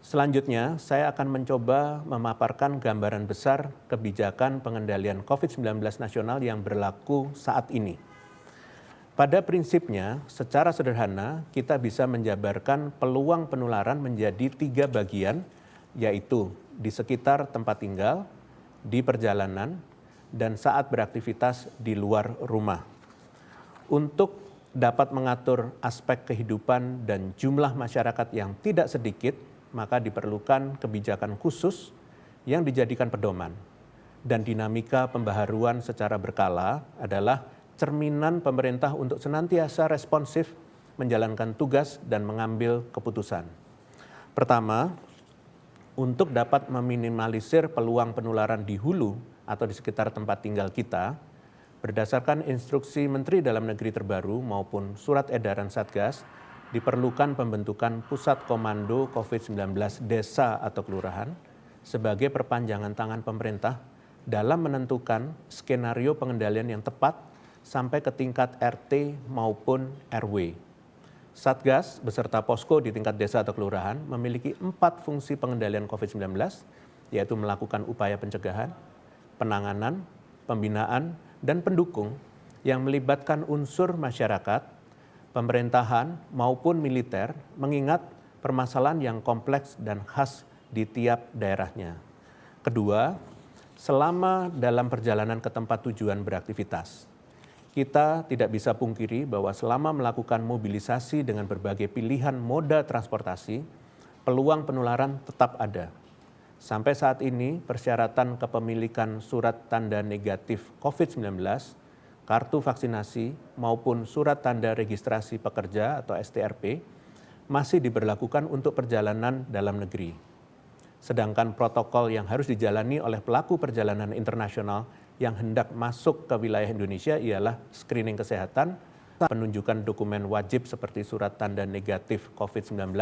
Selanjutnya, saya akan mencoba memaparkan gambaran besar kebijakan pengendalian COVID-19 nasional yang berlaku saat ini. Pada prinsipnya, secara sederhana, kita bisa menjabarkan peluang penularan menjadi 3 bagian, yaitu di sekitar tempat tinggal, di perjalanan, dan saat beraktivitas di luar rumah. Untuk dapat mengatur aspek kehidupan dan jumlah masyarakat yang tidak sedikit, maka diperlukan kebijakan khusus yang dijadikan pedoman. Dan dinamika pembaharuan secara berkala adalah cerminan pemerintah untuk senantiasa responsif menjalankan tugas dan mengambil keputusan. Pertama, untuk dapat meminimalisir peluang penularan di hulu atau di sekitar tempat tinggal kita, berdasarkan instruksi Menteri Dalam Negeri terbaru maupun surat edaran Satgas, diperlukan pembentukan Pusat Komando COVID-19 Desa atau Kelurahan sebagai perpanjangan tangan pemerintah dalam menentukan skenario pengendalian yang tepat sampai ke tingkat RT maupun RW. Satgas beserta posko di tingkat desa atau kelurahan memiliki 4 fungsi pengendalian COVID-19, yaitu melakukan upaya pencegahan, penanganan, pembinaan, dan pendukung yang melibatkan unsur masyarakat, pemerintahan maupun militer, mengingat permasalahan yang kompleks dan khas di tiap daerahnya. Kedua, selama dalam perjalanan ke tempat tujuan beraktivitas, kita tidak bisa pungkiri bahwa selama melakukan mobilisasi dengan berbagai pilihan moda transportasi, peluang penularan tetap ada. Sampai saat ini, persyaratan kepemilikan surat tanda negatif COVID-19, kartu vaksinasi, maupun surat tanda registrasi pekerja atau STRP masih diberlakukan untuk perjalanan dalam negeri. Sedangkan protokol yang harus dijalani oleh pelaku perjalanan internasional yang hendak masuk ke wilayah Indonesia ialah screening kesehatan, penunjukan dokumen wajib seperti surat tanda negatif COVID-19,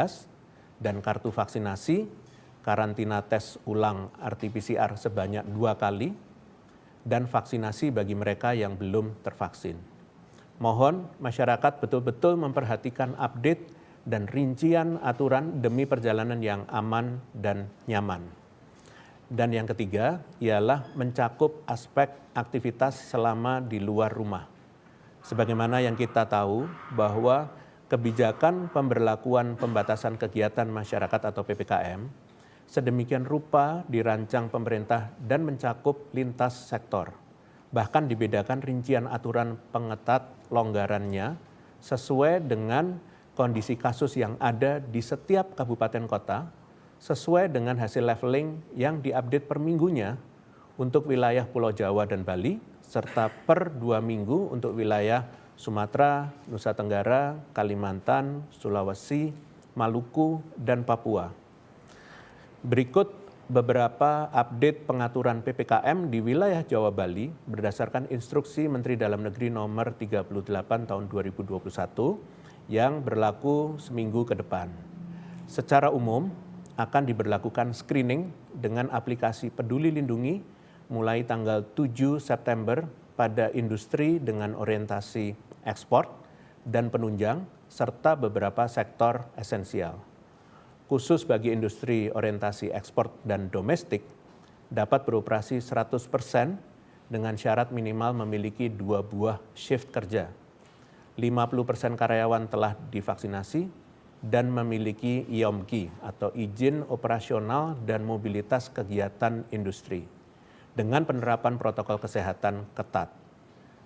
dan kartu vaksinasi, karantina tes ulang RT-PCR sebanyak 2 kali, dan vaksinasi bagi mereka yang belum tervaksin. Mohon masyarakat betul-betul memperhatikan update dan rincian aturan demi perjalanan yang aman dan nyaman. Dan yang ketiga ialah mencakup aspek aktivitas selama di luar rumah. Sebagaimana yang kita tahu bahwa kebijakan pemberlakuan pembatasan kegiatan masyarakat atau PPKM sedemikian rupa dirancang pemerintah dan mencakup lintas sektor. Bahkan dibedakan rincian aturan pengetat longgarannya sesuai dengan kondisi kasus yang ada di setiap kabupaten kota, sesuai dengan hasil leveling yang diupdate per minggunya untuk wilayah Pulau Jawa dan Bali, serta per 2 minggu untuk wilayah Sumatera, Nusa Tenggara, Kalimantan, Sulawesi, Maluku, dan Papua. Berikut beberapa update pengaturan PPKM di wilayah Jawa Bali berdasarkan instruksi Menteri Dalam Negeri nomor 38 tahun 2021 yang berlaku seminggu ke depan. Secara umum akan diberlakukan screening dengan aplikasi Peduli Lindungi mulai tanggal 7 September pada industri dengan orientasi ekspor dan penunjang serta beberapa sektor esensial. Khusus bagi industri orientasi ekspor dan domestik dapat beroperasi 100% dengan syarat minimal memiliki 2 buah shift kerja. 50% karyawan telah divaksinasi dan memiliki IOMKI atau izin operasional dan mobilitas kegiatan industri dengan penerapan protokol kesehatan ketat.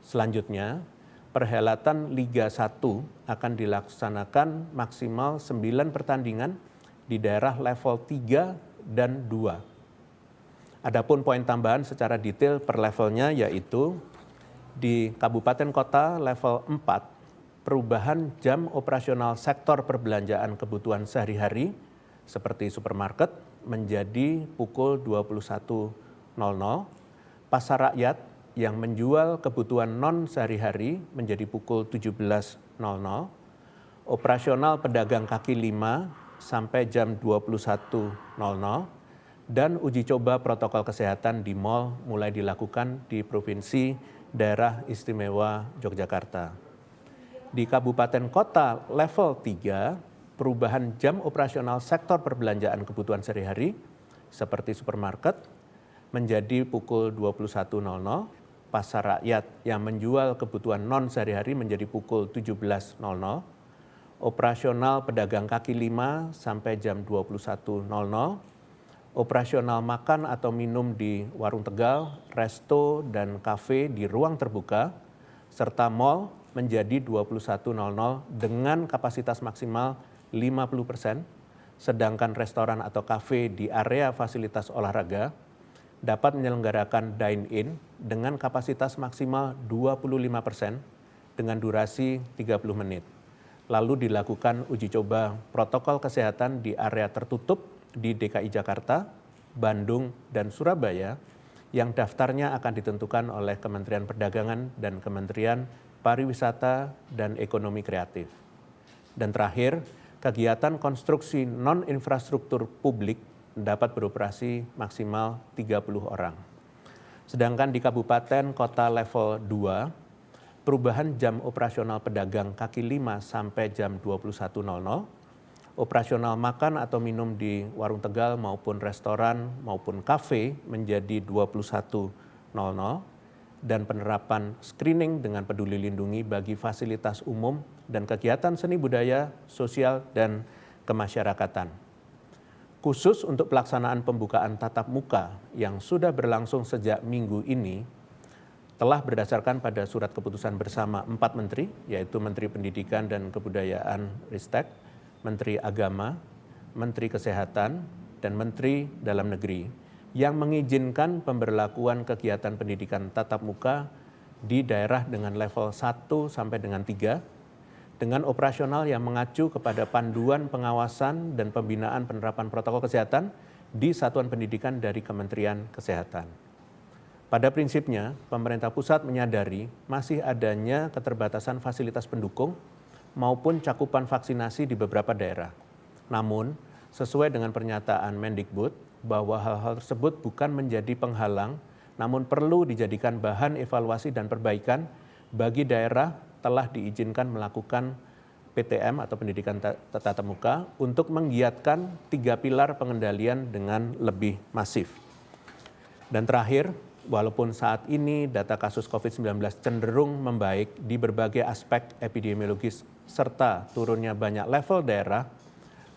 Selanjutnya, perhelatan Liga 1 akan dilaksanakan maksimal 9 pertandingan di daerah level 3 dan 2. Adapun poin tambahan secara detail per levelnya yaitu di kabupaten kota level 4, perubahan jam operasional sektor perbelanjaan kebutuhan sehari-hari seperti supermarket menjadi pukul 21.00, pasar rakyat yang menjual kebutuhan non sehari-hari menjadi pukul 17.00, operasional pedagang kaki 5 sampai jam 21.00, dan uji coba protokol kesehatan di mal mulai dilakukan di Provinsi Daerah Istimewa Yogyakarta. Di kabupaten kota level 3, perubahan jam operasional sektor perbelanjaan kebutuhan sehari-hari seperti supermarket menjadi pukul 21.00, pasar rakyat yang menjual kebutuhan non sehari-hari menjadi pukul 17.00, operasional pedagang kaki lima sampai jam 21.00, operasional makan atau minum di warung Tegal, resto, dan kafe di ruang terbuka, serta mal menjadi 21.00 dengan kapasitas maksimal 50%, sedangkan restoran atau kafe di area fasilitas olahraga dapat menyelenggarakan dine-in dengan kapasitas maksimal 25% dengan durasi 30 menit. Lalu dilakukan uji coba protokol kesehatan di area tertutup di DKI Jakarta, Bandung, dan Surabaya yang daftarnya akan ditentukan oleh Kementerian Perdagangan dan Kementerian Pariwisata dan Ekonomi Kreatif. Dan terakhir, kegiatan konstruksi non-infrastruktur publik dapat beroperasi maksimal 30 orang. Sedangkan di kabupaten kota level 2, perubahan jam operasional pedagang kaki lima sampai jam 21.00, operasional makan atau minum di warung Tegal maupun restoran maupun kafe menjadi 21.00, dan penerapan screening dengan peduli lindungi bagi fasilitas umum dan kegiatan seni budaya, sosial, dan kemasyarakatan. Khusus untuk pelaksanaan pembukaan tatap muka yang sudah berlangsung sejak minggu ini, telah berdasarkan pada surat keputusan bersama 4 menteri, yaitu Menteri Pendidikan dan Kebudayaan Ristek, Menteri Agama, Menteri Kesehatan, dan Menteri Dalam Negeri, yang mengizinkan pemberlakuan kegiatan pendidikan tatap muka di daerah dengan level 1 sampai dengan 3, dengan operasional yang mengacu kepada panduan pengawasan dan pembinaan penerapan protokol kesehatan di satuan pendidikan dari Kementerian Kesehatan. Pada prinsipnya, pemerintah pusat menyadari masih adanya keterbatasan fasilitas pendukung maupun cakupan vaksinasi di beberapa daerah. Namun, sesuai dengan pernyataan Mendikbud, bahwa hal-hal tersebut bukan menjadi penghalang, namun perlu dijadikan bahan evaluasi dan perbaikan bagi daerah telah diizinkan melakukan PTM atau pendidikan tatap muka untuk menggiatkan 3 pilar pengendalian dengan lebih masif. Dan terakhir, walaupun saat ini data kasus COVID-19 cenderung membaik di berbagai aspek epidemiologis serta turunnya banyak level daerah,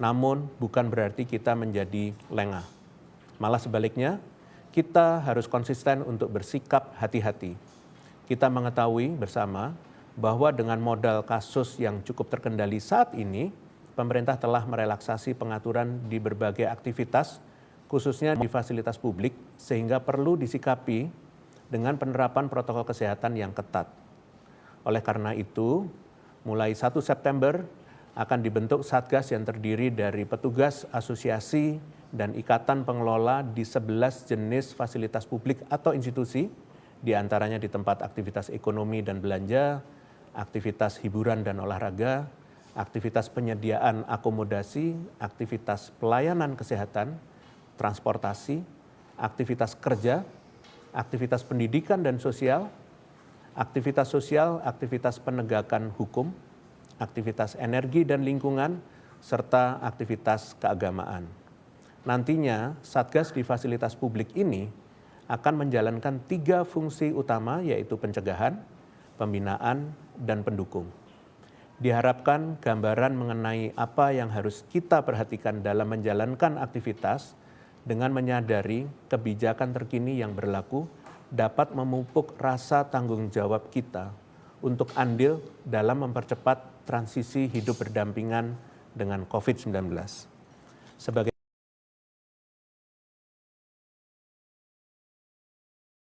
namun bukan berarti kita menjadi lengah. Malah sebaliknya, kita harus konsisten untuk bersikap hati-hati. Kita mengetahui bersama bahwa dengan modal kasus yang cukup terkendali saat ini, pemerintah telah merelaksasi pengaturan di berbagai aktivitas, khususnya di fasilitas publik, sehingga perlu disikapi dengan penerapan protokol kesehatan yang ketat. Oleh karena itu, mulai 1 September akan dibentuk Satgas yang terdiri dari petugas asosiasi dan ikatan pengelola di 11 jenis fasilitas publik atau institusi, diantaranya di tempat aktivitas ekonomi dan belanja, aktivitas hiburan dan olahraga, aktivitas penyediaan akomodasi, aktivitas pelayanan kesehatan, transportasi, aktivitas kerja, aktivitas pendidikan dan sosial, aktivitas penegakan hukum, aktivitas energi dan lingkungan, serta aktivitas keagamaan. Nantinya, Satgas di fasilitas publik ini akan menjalankan 3 fungsi utama, yaitu pencegahan, pembinaan, dan pendukung. Diharapkan gambaran mengenai apa yang harus kita perhatikan dalam menjalankan aktivitas dengan menyadari kebijakan terkini yang berlaku dapat memupuk rasa tanggung jawab kita untuk andil dalam mempercepat transisi hidup berdampingan dengan COVID-19. Sebagai